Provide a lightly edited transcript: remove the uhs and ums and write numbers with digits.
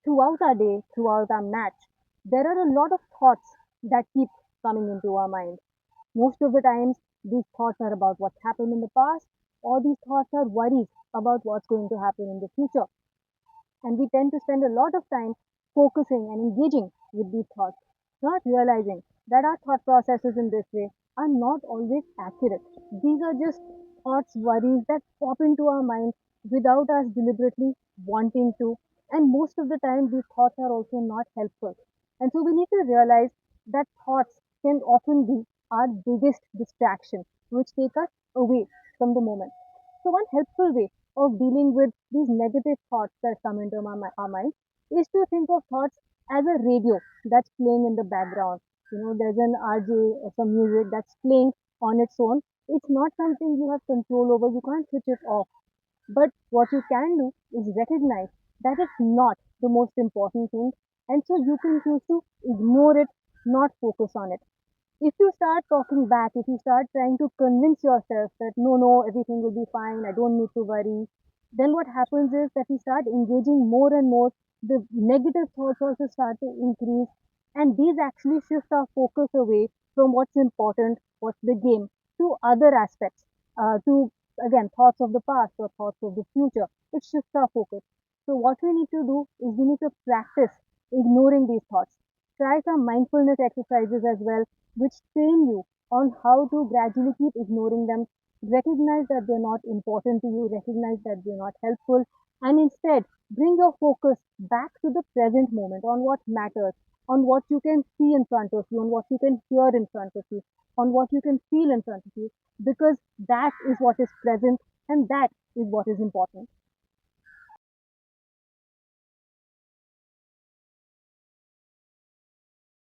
throughout our day, throughout our match, there are a lot of thoughts that keep coming into our mind. Most of the times, these thoughts are about what happened in the past, or these thoughts are worries about what's going to happen in the future. And we tend to spend a lot of time focusing and engaging with these thoughts, not realizing that our thought processes in this way are not always accurate. These are just thoughts, worries that pop into our mind without us deliberately wanting to. And most of the time, these thoughts are also not helpful. And so we need to realize that thoughts can often be our biggest distraction, which take us away from the moment. So, one helpful way of dealing with these negative thoughts that come into our mind is to think of thoughts as a radio that's playing in the background. There's an RJ or some music that's playing on its own. It's not something you have control over, you can't switch it off. But what you can do is recognize that it's not the most important thing, and so you can choose to ignore it, not focus on it. If you start talking back, if you start trying to convince yourself that no, no, everything will be fine, I don't need to worry, then what happens is that we start engaging more and more. The negative thoughts also start to increase, and these actually shift our focus away from what's important, what's the game, to other aspects, to again thoughts of the past or thoughts of the future. It shifts our focus. So, what we need to do is we need to practice ignoring these thoughts. Try some mindfulness exercises as well which train you on how to gradually keep ignoring them, recognize that they're not important to you, recognize that they're not helpful, and instead bring your focus back to the present moment on what matters, on what you can see in front of you, on what you can hear in front of you, on what you can feel in front of you, because that is what is present and that is what is important.